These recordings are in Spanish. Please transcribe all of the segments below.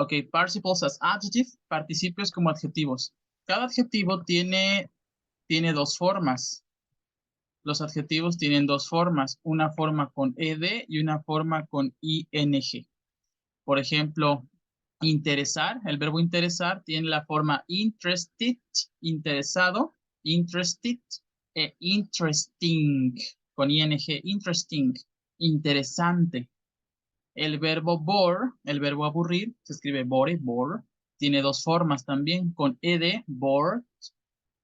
Ok, participles as adjective, participios como adjetivos. Cada adjetivo tiene dos formas. Los adjetivos tienen dos formas, una forma con ed y una forma con ing. Por ejemplo, interesar, el verbo interesar tiene la forma interested, interesado, interested, e interesting, con ing, interesting, interesante. El verbo bore, el verbo aburrir, se escribe bore, tiene dos formas también, con ed, bored,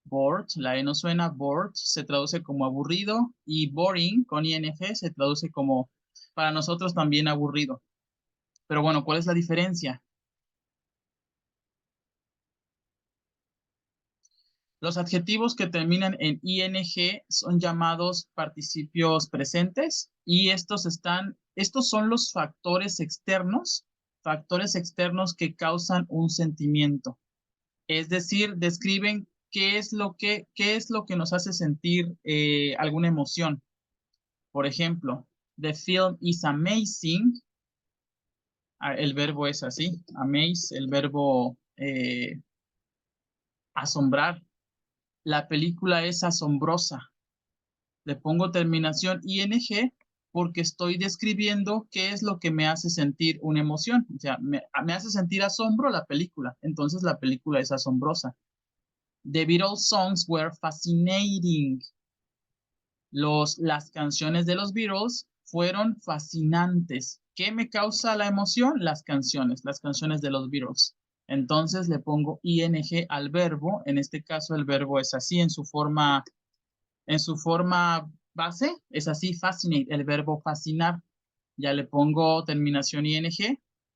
bored, la E no suena, bored, se traduce como aburrido, y boring, con ing, se traduce como, para nosotros también aburrido. Pero bueno, ¿cuál es la diferencia? Los adjetivos que terminan en ing son llamados participios presentes y estos son los factores externos que causan un sentimiento. Es decir, describen qué es lo que nos hace sentir alguna emoción. Por ejemplo, the film is amazing. El verbo es así, amaze, el verbo asombrar. La película es asombrosa. Le pongo terminación ing porque estoy describiendo qué es lo que me hace sentir una emoción. O sea, me hace sentir asombro la película. Entonces la película es asombrosa. The Beatles songs were fascinating. Las canciones de los Beatles fueron fascinantes. ¿Qué me causa la emoción? Las canciones de los Beatles. Entonces le pongo ing al verbo. En este caso el verbo es así en su forma base, es así, fascinate, el verbo fascinar. Ya le pongo terminación ing.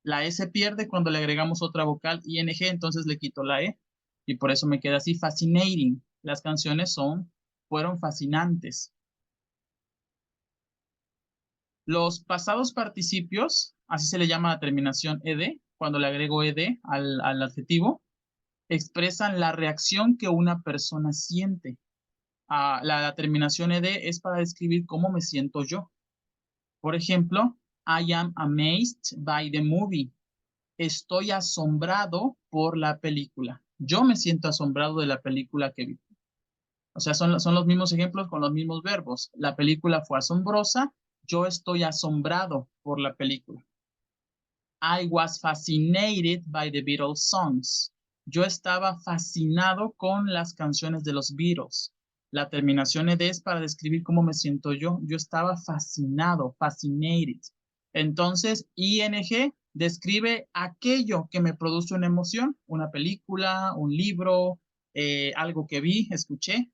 La E se pierde cuando le agregamos otra vocal ing, entonces le quito la E. Y por eso me queda así, fascinating. Las canciones fueron fascinantes. Los pasados participios, así se le llama la terminación ed, cuando le agrego ed al adjetivo, expresan la reacción que una persona siente. La terminación ed es para describir cómo me siento yo. Por ejemplo, I am amazed by the movie. Estoy asombrado por la película. Yo me siento asombrado de la película que vi. O sea, son los mismos ejemplos con los mismos verbos. La película fue asombrosa. Yo estoy asombrado por la película. I was fascinated by the Beatles songs. Yo estaba fascinado con las canciones de los Beatles. La terminación ed es para describir cómo me siento yo. Yo estaba fascinado, fascinated. Entonces, ing describe aquello que me produce una emoción, una película, un libro, algo que vi, escuché.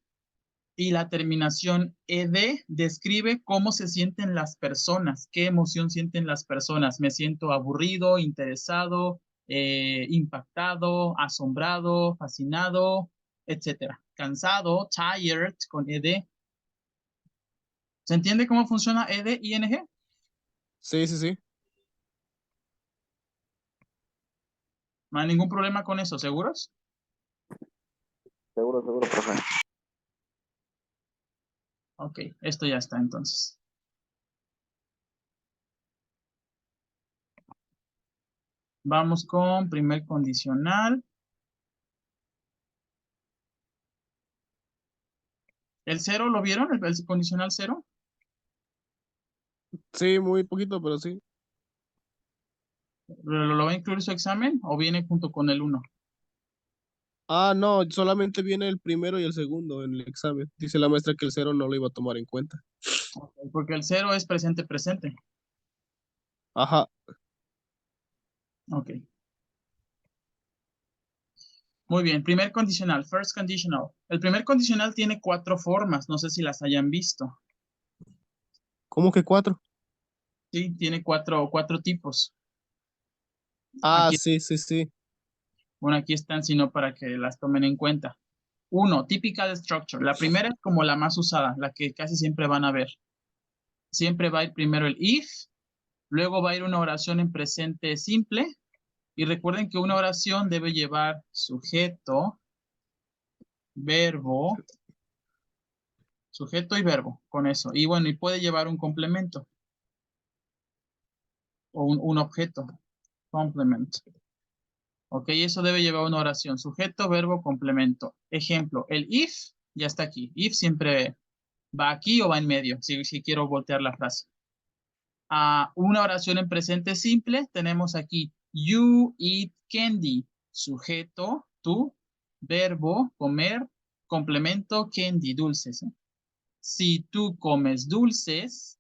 Y la terminación ed describe cómo se sienten las personas, qué emoción sienten las personas. Me siento aburrido, interesado, impactado, asombrado, fascinado, etcétera. Cansado, tired, con ed. ¿Se entiende cómo funciona ed, ing? Sí, sí, sí. No hay ningún problema con eso, ¿seguros? Seguro, seguro, profe. Ok, esto ya está entonces. Vamos con primer condicional. ¿El cero lo vieron? ¿El condicional cero? Sí, muy poquito, pero sí. ¿Lo va a incluir su examen o viene junto con el uno? Ah, no, solamente viene el primero y el segundo en el examen. Dice la maestra que el cero no lo iba a tomar en cuenta. Okay, porque el cero es presente presente. Ajá. Ok. Muy bien. Primer condicional, first conditional. El primer condicional tiene cuatro formas. No sé si las hayan visto. ¿Cómo que cuatro? Sí, tiene cuatro tipos. Ah, Aquí, sí, sí, sí. bueno, aquí están, sino para que las tomen en cuenta. Uno, typical structure. La primera es como la más usada, la que casi siempre van a ver. Siempre va a ir primero el if, luego va a ir una oración en presente simple. Y recuerden que una oración debe llevar sujeto, verbo, sujeto y verbo, con eso. Y bueno, y puede llevar un complemento o un objeto, complement. Ok, eso debe llevar una oración. Sujeto, verbo, complemento. Ejemplo, el if ya está aquí. If siempre va aquí o va en medio, si quiero voltear la frase. Una oración en presente simple, tenemos aquí you eat candy, sujeto, tú, verbo, comer, complemento, candy, dulces. Si tú comes dulces,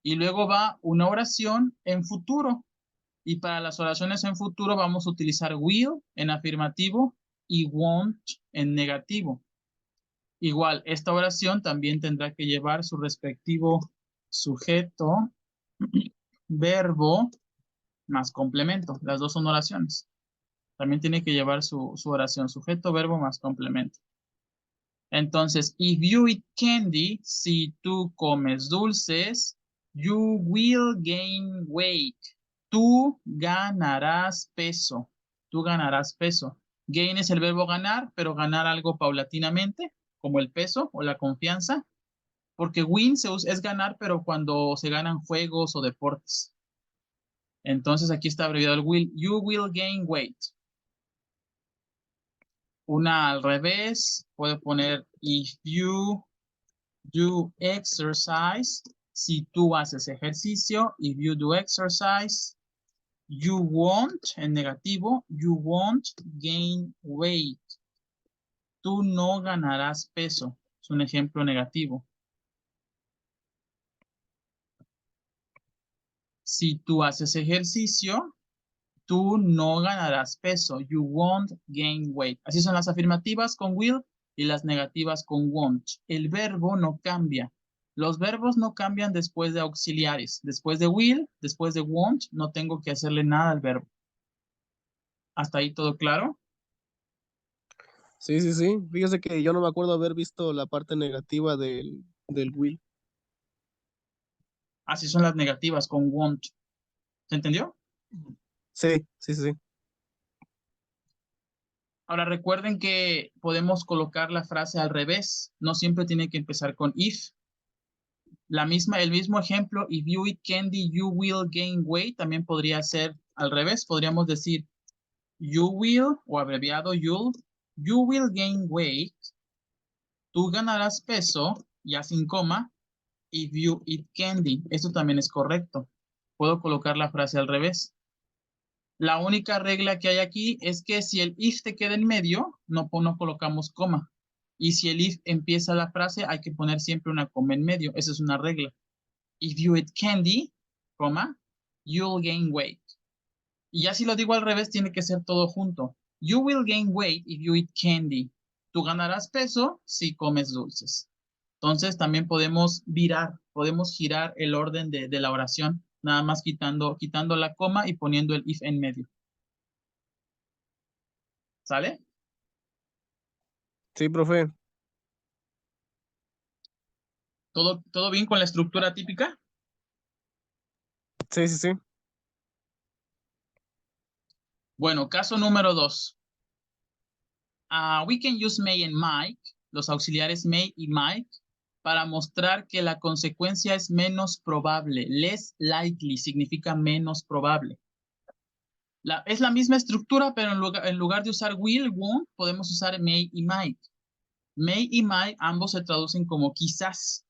y luego va una oración en futuro. Y para las oraciones en futuro vamos a utilizar will en afirmativo y won't en negativo. Igual, esta oración también tendrá que llevar su respectivo sujeto, verbo, más complemento. Las dos son oraciones. También tiene que llevar su oración, sujeto, verbo, más complemento. Entonces, if you eat candy, si tú comes dulces, you will gain weight. Tú ganarás peso. Tú ganarás peso. Gain es el verbo ganar, pero ganar algo paulatinamente, como el peso o la confianza. Porque win es ganar, pero cuando se ganan juegos o deportes. Entonces aquí está abreviado el will. You will gain weight. Una al revés, puedo poner if you do exercise. Si tú haces ejercicio, if you do exercise, you won't, en negativo, you won't gain weight. Tú no ganarás peso. Es un ejemplo negativo. Si tú haces ejercicio, tú no ganarás peso. You won't gain weight. Así son las afirmativas con will y las negativas con won't. El verbo no cambia. Los verbos no cambian después de auxiliares. Después de will, después de won't, no tengo que hacerle nada al verbo. ¿Hasta ahí todo claro? Sí, sí, sí. Fíjese que yo no me acuerdo haber visto la parte negativa del will. Así son las negativas con won't. ¿Se entendió? Sí, sí, sí. Ahora recuerden que podemos colocar la frase al revés. No siempre tiene que empezar con if. El mismo ejemplo, if you eat candy, you will gain weight, también podría ser al revés. Podríamos decir you will, o abreviado you will gain weight, tú ganarás peso, ya sin coma, if you eat candy. Esto también es correcto. Puedo colocar la frase al revés. La única regla que hay aquí es que si el if te queda en medio, no colocamos coma. Y si el if empieza la frase, hay que poner siempre una coma en medio. Esa es una regla. If you eat candy, coma, you'll gain weight. Y ya si lo digo al revés, tiene que ser todo junto. You will gain weight if you eat candy. Tú ganarás peso si comes dulces. Entonces también podemos podemos girar el orden de la oración, nada más quitando la coma y poniendo el if en medio. ¿Sale? Sí, profe. ¿Todo bien con la estructura típica? Sí, sí, sí. Bueno, caso número 2. We can use may and might, los auxiliares may y might, para mostrar que la consecuencia es menos probable. Less likely significa menos probable. Es la misma estructura, pero en lugar de usar will, won't, podemos usar may y might. May y might ambos se traducen como quizás.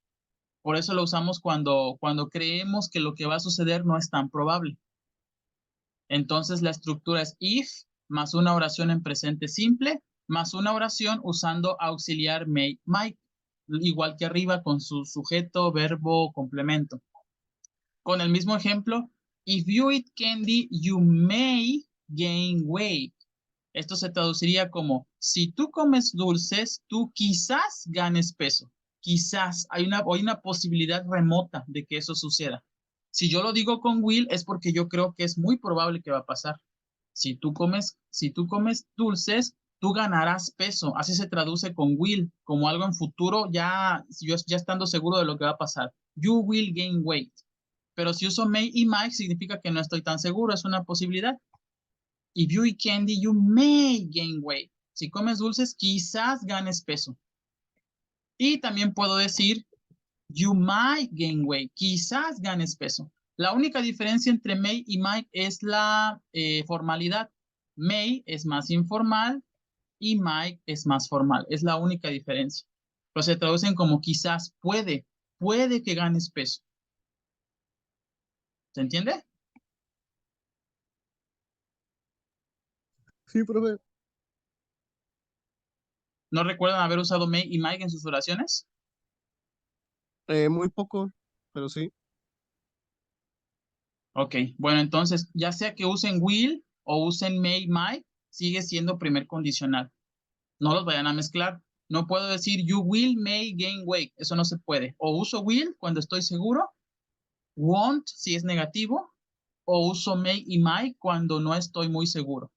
Por eso lo usamos cuando creemos que lo que va a suceder no es tan probable. Entonces la estructura es if más una oración en presente simple más una oración usando auxiliar may, might, igual que arriba con su sujeto, verbo, complemento. Con el mismo ejemplo, if you eat candy, you may gain weight. Esto se traduciría como, si tú comes dulces, tú quizás ganes peso. Quizás hay una posibilidad remota de que eso suceda. Si yo lo digo con will, es porque yo creo que es muy probable que va a pasar. Si tú comes dulces, tú ganarás peso. Así se traduce con will, como algo en futuro, yo ya estando seguro de lo que va a pasar. You will gain weight. Pero si uso may y might, significa que no estoy tan seguro, es una posibilidad. If you eat candy, you may gain weight. Si comes dulces, quizás ganes peso. Y también puedo decir, you might gain weight. Quizás ganes peso. La única diferencia entre may y might es la formalidad. May es más informal y Mike es más formal. Es la única diferencia. Pero se traducen como quizás puede que ganes peso. ¿Se entiende? Sí, profe. ¿No recuerdan haber usado May y Mike en sus oraciones? Muy poco, pero sí. Ok, bueno, entonces, ya sea que usen will o usen may, might, sigue siendo primer condicional. No los vayan a mezclar. No puedo decir you will, may, gain weight. Eso no se puede. O uso will cuando estoy seguro, won't si es negativo, o uso may y might cuando no estoy muy seguro.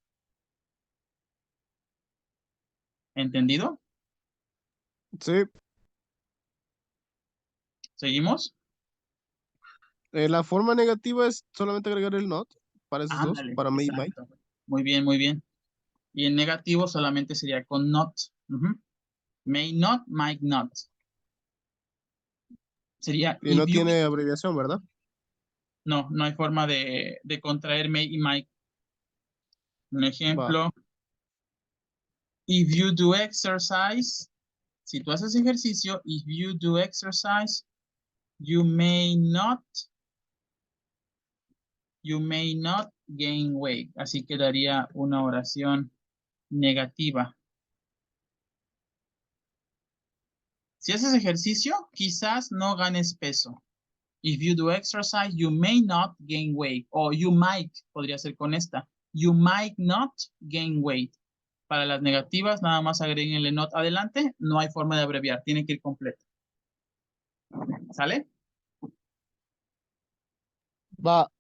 ¿Entendido? Sí. ¿Seguimos? La forma negativa es solamente agregar el not para esos dos, Ándale, para me y my. exacto. Muy bien, muy bien. Y en negativo solamente sería con not. Ujú. May not, might not. Sería Y if no you. tiene abreviación, ¿verdad? No, no hay forma de contraer may y might. Un Va. ejemplo, if you do exercise, si tú haces ejercicio, if you do exercise, you may not, you may not gain weight. Así quedaría una oración negativa. Si haces ejercicio, quizás no ganes peso. If you do exercise, you may not gain weight. O you might, podría ser con esta. You might not gain weight. Para las negativas, nada más agreguen el not adelante. No hay forma de abreviar, tiene que ir completo. ¿Sale? Va.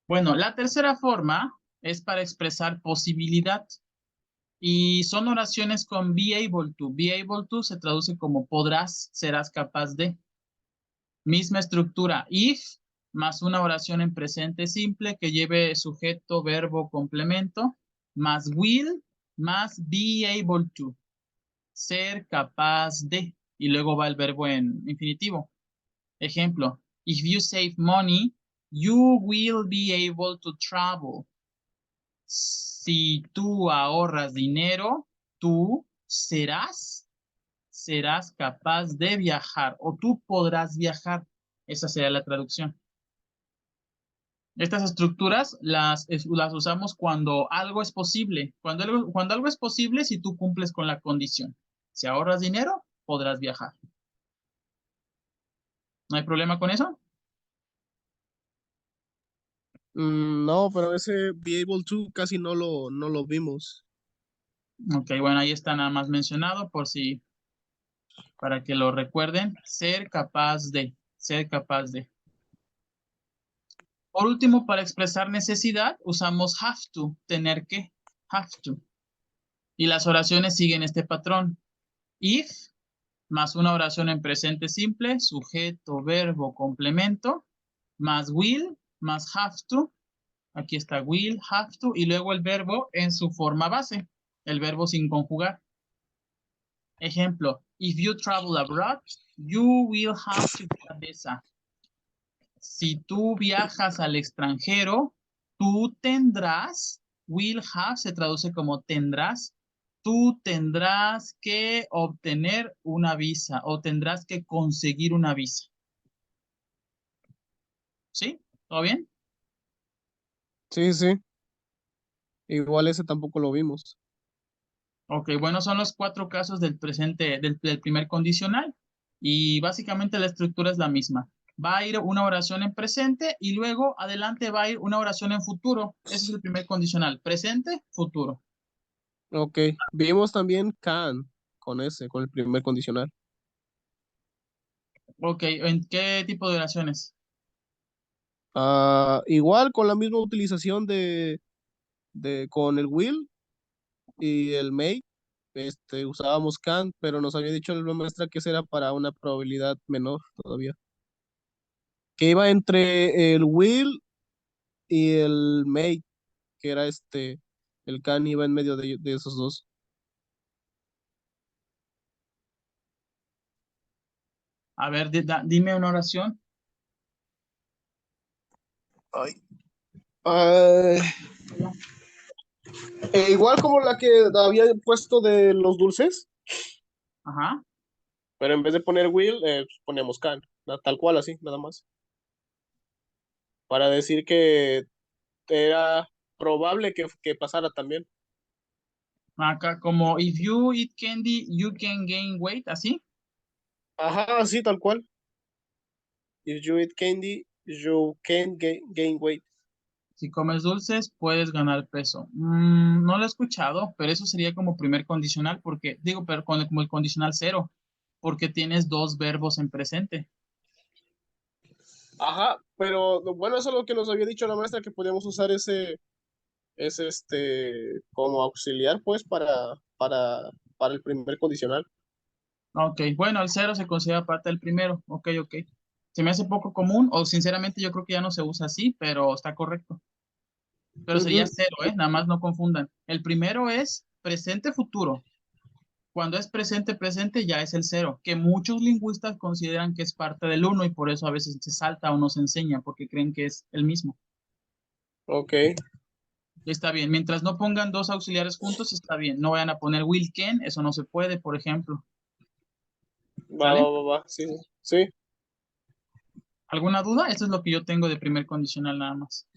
Bueno, la tercera forma es para expresar posibilidad y son oraciones con be able to. Be able to se traduce como podrás, serás capaz de. Misma estructura, if más una oración en presente simple que lleve sujeto, verbo, complemento, más will, más be able to, ser capaz de, y luego va el verbo en infinitivo. Ejemplo, if you save money, you will be able to travel. Si tú ahorras dinero, tú serás capaz de viajar o tú podrás viajar. Esa sería la traducción. Estas estructuras las usamos cuando algo es posible. Cuando algo es posible, si tú cumples con la condición. Si ahorras dinero, podrás viajar. ¿No hay problema con eso? No, pero ese be able to casi no lo vimos. Ok, bueno, ahí está nada más mencionado por si, para que lo recuerden. Ser capaz de. Por último, para expresar necesidad, usamos have to, tener que, have to. Y las oraciones siguen este patrón. If, más una oración en presente simple, sujeto, verbo, complemento, más will, más have to. Aquí está will, have to, y luego el verbo en su forma base, el verbo sin conjugar. Ejemplo, if you travel abroad, you will have to get a visa. Si tú viajas al extranjero, tú tendrás, will have se traduce como tendrás, tú tendrás que obtener una visa o tendrás que conseguir una visa. ¿Sí? ¿Todo bien? Sí, sí. Igual ese tampoco lo vimos. Ok, bueno, son los cuatro casos del presente, del primer condicional y básicamente la estructura es la misma. Va a ir una oración en presente y luego adelante va a ir una oración en futuro. Ese es el primer condicional, presente, futuro. Ok. Vimos también can con ese, con el primer condicional. Ok, ¿en qué tipo de oraciones? Igual con la misma utilización con el will y el may, usábamos can, pero nos había dicho la maestra que ese era para una probabilidad menor todavía. Que iba entre el will y el may, que era el can iba en medio de esos dos. A ver, dime una oración. Ay. Ay. Igual como la que había puesto de los dulces, Ajá. pero en vez de poner will, ponemos can, tal cual así, nada más. Para decir que era probable que pasara también. Acá como if you eat candy, you can gain weight, así. Ajá, sí, tal cual. If you eat candy, you can gain weight. Si comes dulces, puedes ganar peso. No lo he escuchado, pero eso sería como primer condicional, porque, digo, pero como el condicional cero, porque tienes dos verbos en presente. Ajá, pero bueno, eso es lo que nos había dicho la maestra, que podíamos usar como auxiliar, pues, para el primer condicional. Ok, bueno, el cero se considera parte del primero. Ok, ok. Se me hace poco común, o sinceramente yo creo que ya no se usa así, pero está correcto. Pero sería Ujú. cero, ¿eh? Nada más no confundan. El primero es presente futuro. Cuando es presente presente ya es el cero, que muchos lingüistas consideran que es parte del uno y por eso a veces se salta o no se enseña porque creen que es el mismo. Ok, Está bien, mientras no pongan dos auxiliares juntos, está bien. No vayan a poner will can, eso no se puede, por ejemplo. ¿Sale? sí, sí. ¿Alguna duda? Esto es lo que yo tengo de primer condicional nada más.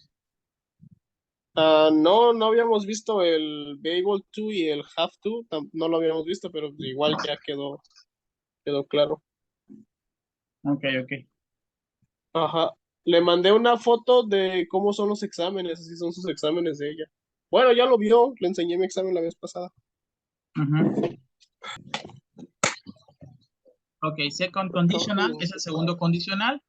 Ah, no, no habíamos visto el be able to y el have to, no lo habíamos visto, pero igual ya quedó claro. Ok, ok. Ajá. Le mandé una foto de cómo son los exámenes, así son sus exámenes de ella. Bueno, ya lo vio, le enseñé mi examen la vez pasada. Ujú. Ok, second conditional es el segundo condicional.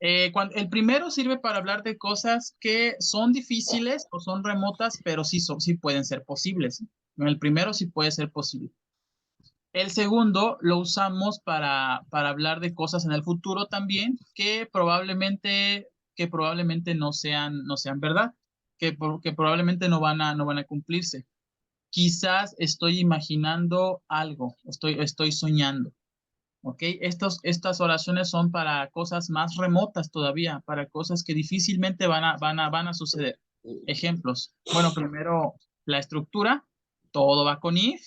El primero sirve para hablar de cosas que son difíciles o son remotas, pero sí pueden ser posibles. El primero sí puede ser posible. El segundo lo usamos para hablar de cosas en el futuro también que probablemente no sean verdad, que probablemente no van a cumplirse. Quizás estoy imaginando algo, estoy soñando. ¿Ok? Estas oraciones son para cosas más remotas todavía, para cosas que difícilmente van a suceder. Ejemplos. Bueno, primero la estructura, todo va con if,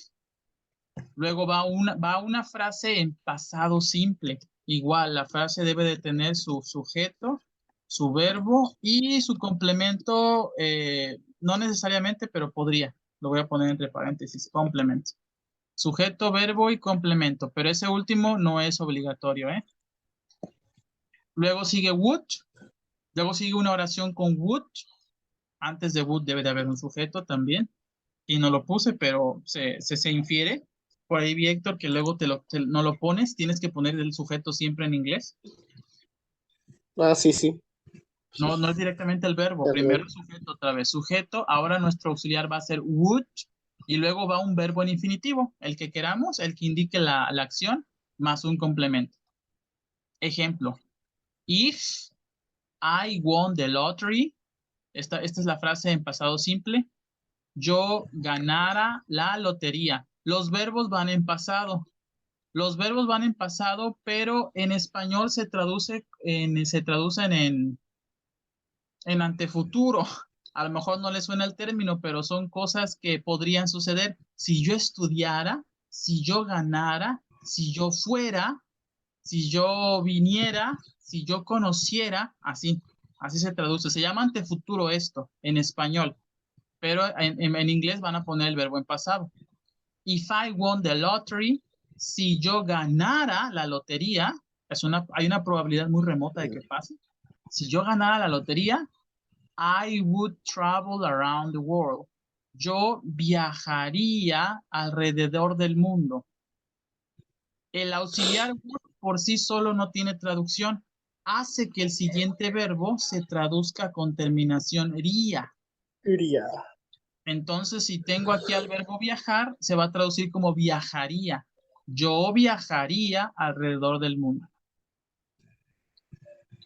luego va una frase en pasado simple. Igual, la frase debe de tener su sujeto, su verbo y su complemento, no necesariamente, pero podría. Lo voy a poner entre paréntesis, complemento. Sujeto, verbo y complemento, pero ese último no es obligatorio, ¿eh? Luego sigue would, luego sigue una oración con would. Antes de would debe de haber un sujeto también. Y no lo puse, pero se infiere. Por ahí vi, Héctor, que luego no lo pones, tienes que poner el sujeto siempre en inglés. Ah, sí, sí. No, no es directamente el verbo. Primero Perdón. el sujeto, otra vez sujeto. Ahora nuestro auxiliar va a ser would y luego va un verbo en infinitivo, el que queramos, el que indique la acción, más un complemento. Ejemplo, if I won the lottery, esta es la frase en pasado simple, yo ganara la lotería. Los verbos van en pasado. Los verbos van en pasado, pero en español se traducen en antefuturo. A lo mejor no les suena el término, pero son cosas que podrían suceder. Si yo estudiara, si yo ganara, si yo fuera, si yo viniera, si yo conociera, así se traduce. Se llama antefuturo esto en español, pero en inglés van a poner el verbo en pasado. If I won the lottery, si yo ganara la lotería, hay una probabilidad muy remota de que pase. Si yo ganara la lotería, I would travel around the world. Yo viajaría alrededor del mundo. El auxiliar would por sí solo no tiene traducción. Hace que el siguiente verbo se traduzca con terminación ría. Iría. Entonces, si tengo aquí al verbo viajar, se va a traducir como viajaría. Yo viajaría alrededor del mundo.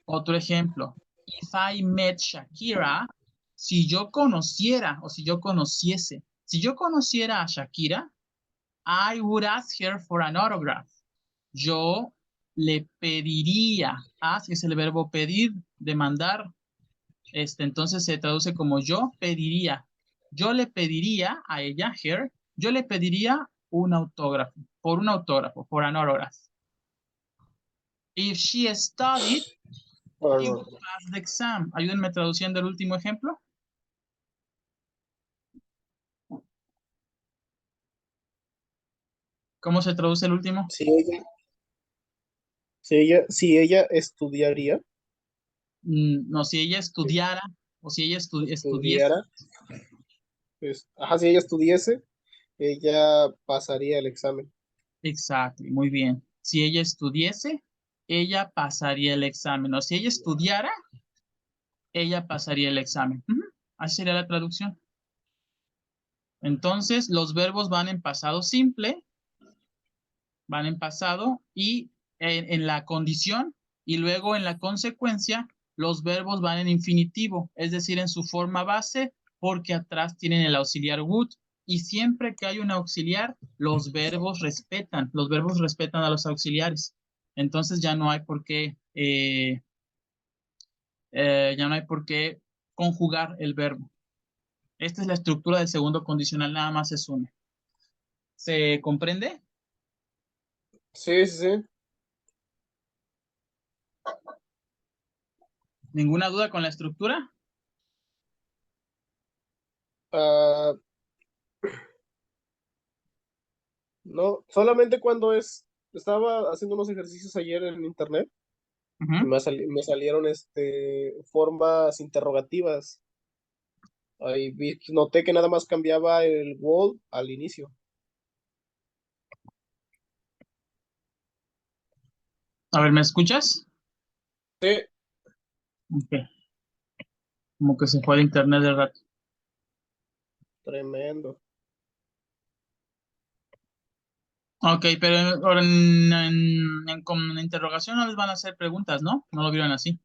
Otro ejemplo. If I met Shakira, si yo conociera o si yo conociese, si yo conociera a Shakira, I would ask her for an autograph. Yo le pediría, ask es el verbo pedir, demandar. Entonces se traduce como yo pediría. Yo le pediría a ella, her, yo le pediría un autógrafo, for an autograph. If she studied, she would pass the exam. Ayúdenme traduciendo el último ejemplo. ¿Cómo se traduce el último? Si ella estudiaría, No, si ella estudiara o si ella estudiese. estudiara, si ella estudiese, ella pasaría el examen. Exacto, muy bien. Si ella estudiese, ella pasaría el examen. O si ella estudiara, ella pasaría el examen. Ujú. Así sería la traducción. Entonces, los verbos van en pasado simple, van en pasado y en la condición, y luego en la consecuencia, los verbos van en infinitivo, es decir, en su forma base, porque atrás tienen el auxiliar would. Y siempre que hay un auxiliar, los verbos respetan a los auxiliares. Entonces ya no hay por qué conjugar el verbo. Esta es la estructura del segundo condicional, nada más es una. ¿Se comprende? Sí, sí, sí. ¿Ninguna duda con la estructura? Ah, no, solamente cuando estaba haciendo unos ejercicios ayer en internet y Ujú. me salieron formas interrogativas. Ahí noté que nada más cambiaba el word al inicio. A ver, ¿me escuchas? Sí, Ok. Como que se fue al internet de rato. tremendo. Ok, pero ahora con interrogación no les van a hacer preguntas, ¿no? No lo vieron así.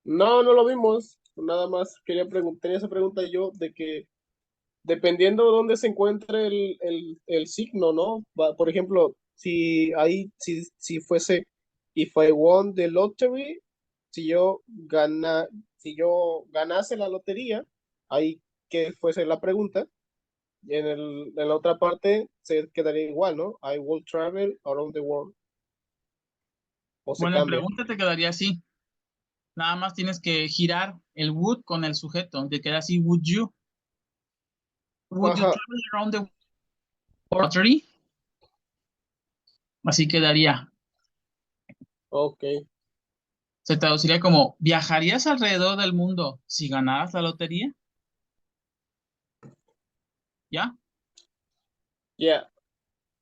No, no lo vimos. Nada más tenía esa pregunta yo de que dependiendo de dónde se encuentre el signo, ¿no? Por ejemplo, si fuese if I won the lottery, si yo si yo ganase la lotería, ahí que fuese la pregunta, y en la otra parte se quedaría igual, ¿no? I will travel around the world, o se Bueno, en cambia. pregunta te quedaría así. Nada más tienes que girar el would con el sujeto. Te queda así, would you? Would you Ajá, travel around the lottery? Así quedaría. ok. Se traduciría como, ¿viajarías alrededor del mundo si ganaras la lotería? ¿Ya? Yeah,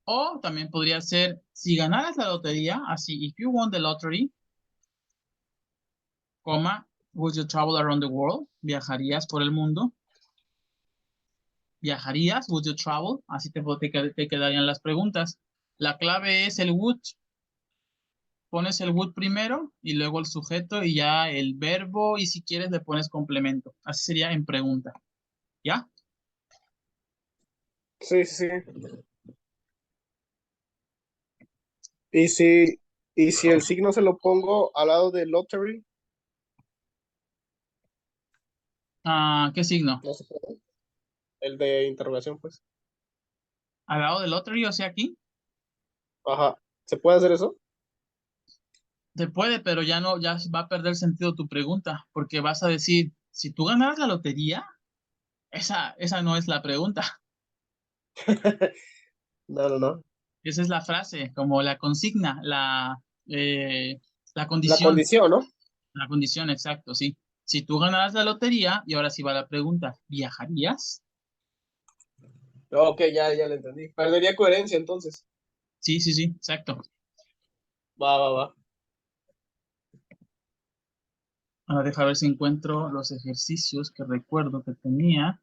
O también podría ser, si ganaras la lotería, así, if you won the lottery, coma, would you travel around the world? ¿Viajarías por el mundo? ¿Viajarías? Would you travel? Así te quedarían las preguntas. La clave es el would. Pones el would primero y luego el sujeto y ya el verbo y si quieres le pones complemento. Así sería en pregunta. ¿Ya? sí, sí, sí. Y si, y si el signo se lo pongo al lado de lottery, Ah, ¿qué signo? no se puede. El de interrogación, pues. ¿Al lado del lottery, o sea, aquí? Ajá. ¿Se puede hacer eso? Se puede, pero ya no, ya va a perder sentido tu pregunta, porque vas a decir, si tú ganaras la lotería, esa no es la pregunta. No, no, no. Esa es la frase, como la consigna, eh, la La condición. condición, ¿no? La condición, exacto, sí. Si tú ganaras la lotería, y ahora sí va la pregunta, ¿viajarías? Ok, ya lo entendí. Perdería coherencia entonces. Sí, sí, sí, exacto. Va, va, va. Ahora deja ver si encuentro los ejercicios que recuerdo que tenía.